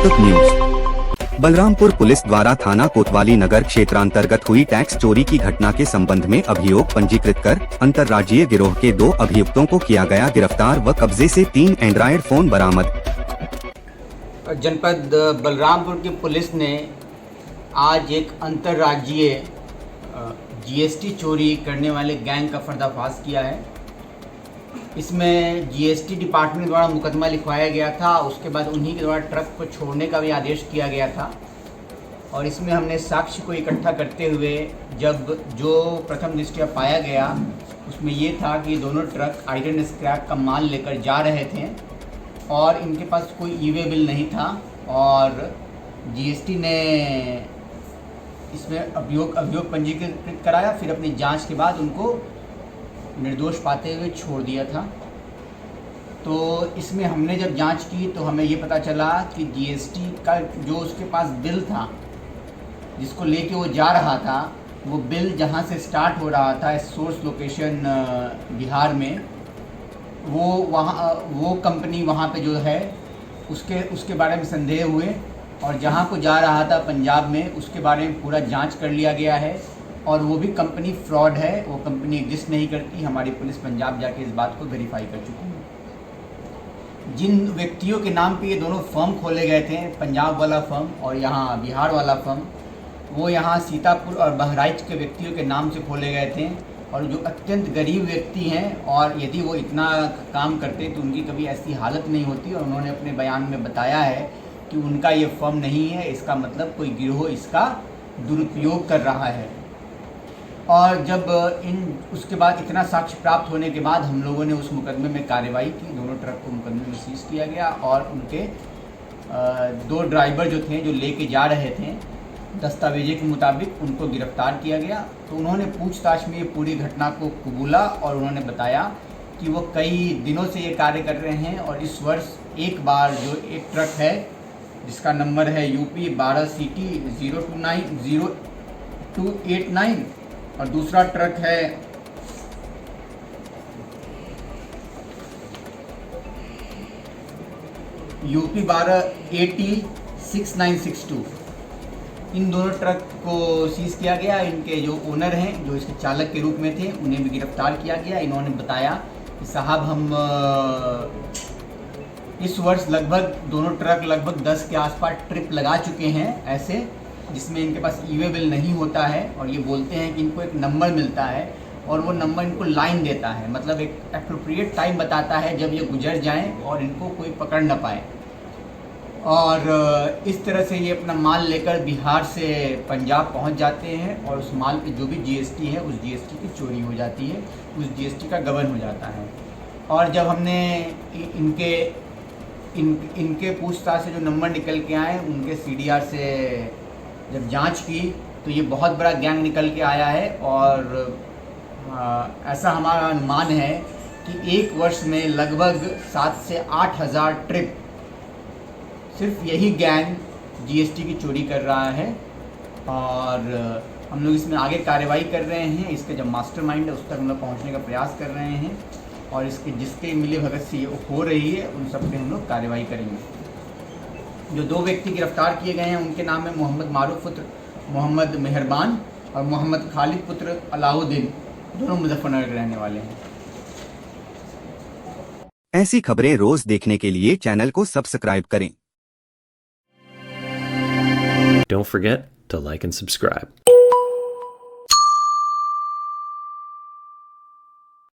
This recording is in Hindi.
आगंतुक न्यूज। बलरामपुर पुलिस द्वारा थाना कोतवाली नगर क्षेत्रांतर्गत हुई टैक्स चोरी की घटना के संबंध में अभियोग पंजीकृत कर अंतर्राज्यीय गिरोह के 2 अभियुक्तों को किया गया गिरफ्तार व कब्जे से 3 एंड्रॉयड फोन बरामद। जनपद बलरामपुर की पुलिस ने आज एक अंतर्राज्यीय जीएसटी चोरी करने वाले गैंग का पर्दाफाश किया है। इसमें जीएसटी डिपार्टमेंट द्वारा मुकदमा लिखवाया गया था, उसके बाद उन्हीं के द्वारा ट्रक को छोड़ने का भी आदेश किया गया था। और इसमें हमने साक्ष्य को इकट्ठा करते हुए जब जो प्रथम दृष्टया पाया गया उसमें ये था कि दोनों ट्रक आयरन स्क्रैप का माल लेकर जा रहे थे और इनके पास कोई ई-वे बिल नहीं था और जीएसटी ने इसमें अभियोग पंजीकृत कराया, फिर अपनी जांच के बाद उनको निर्दोष पाते हुए छोड़ दिया था। तो इसमें हमने जब जांच की तो हमें ये पता चला कि जीएसटी का जो उसके पास बिल था जिसको लेके वो जा रहा था, वो बिल जहाँ से स्टार्ट हो रहा था सोर्स लोकेशन बिहार में, वो कंपनी वहाँ पे जो है उसके बारे में संदेह हुए और जहाँ को जा रहा था पंजाब में उसके बारे में पूरा जांच कर लिया गया है और वो भी कंपनी फ्रॉड है, वो कंपनी एग्जिस्ट नहीं करती। हमारी पुलिस पंजाब जाके इस बात को वेरीफाई कर चुकी है। जिन व्यक्तियों के नाम पे ये दोनों फर्म खोले गए थे, पंजाब वाला फर्म और यहाँ बिहार वाला फर्म, वो यहाँ सीतापुर और बहराइच के व्यक्तियों के नाम से खोले गए थे और जो अत्यंत गरीब व्यक्ति हैं और यदि वो इतना काम करते तो उनकी कभी ऐसी हालत नहीं होती। और उन्होंने अपने बयान में बताया है कि उनका ये फर्म नहीं है, इसका मतलब कोई गिरोह इसका दुरुपयोग कर रहा है। और जब उसके बाद इतना साक्ष्य प्राप्त होने के बाद हम लोगों ने उस मुकदमे में कार्रवाई की, दोनों ट्रक को मुकदमे में सीज किया गया और उनके 2 ड्राइवर जो थे जो लेके जा रहे थे दस्तावेज़ों के मुताबिक उनको गिरफ्तार किया गया। तो उन्होंने पूछताछ में ये पूरी घटना को कबूला और उन्होंने बताया कि वो कई दिनों से ये कार्य कर रहे हैं और इस वर्ष एक बार जो एक ट्रक है जिसका नंबर है UP 12CT 0289 और दूसरा ट्रक है UP 12AT 6962। इन दोनों ट्रक को सीज किया गया। इनके जो ओनर हैं जो इसके चालक के रूप में थे उन्हें भी गिरफ्तार किया गया। इन्होंने बताया कि साहब हम इस वर्ष लगभग दोनों ट्रक लगभग 10 के आसपास ट्रिप लगा चुके हैं ऐसे जिसमें इनके पास ई-वे बिल नहीं होता है और ये बोलते हैं कि इनको एक नंबर मिलता है और वो नंबर इनको लाइन देता है, मतलब एक एप्रोप्रिएट टाइम बताता है जब ये गुजर जाएं और इनको कोई पकड़ ना पाए। और इस तरह से ये अपना माल लेकर बिहार से पंजाब पहुंच जाते हैं और उस माल की जो भी जीएसटी है उस जीएसटी की चोरी हो जाती है, उस जीएसटी का गबन हो जाता है। और जब हमने इनके पूछताछ से जो नंबर निकल के आए उनके CDR से जब जांच की तो ये बहुत बड़ा गैंग निकल के आया है और ऐसा हमारा अनुमान है कि एक वर्ष में लगभग 7 से 8 हज़ार ट्रिप सिर्फ यही गैंग जीएसटी की चोरी कर रहा है। और हम लोग इसमें आगे कार्रवाई कर रहे हैं। इसके जब मास्टरमाइंड है उस तक हम लोग पहुँचने का प्रयास कर रहे हैं और इसके जिसके मिली भगत से ये हो रही है उन सब पे हम लोग कार्रवाई करेंगे। जो 2 व्यक्ति गिरफ्तार किए गए हैं उनके नाम है मोहम्मद मारूफ पुत्र मोहम्मद मेहरबान और मोहम्मद खालिद पुत्र अलाउद्दीन, दोनों मुजफ्फरनगर के रहने वाले हैं। ऐसी खबरें रोज देखने के लिए चैनल को सब्सक्राइब करें। Don't forget to like and subscribe.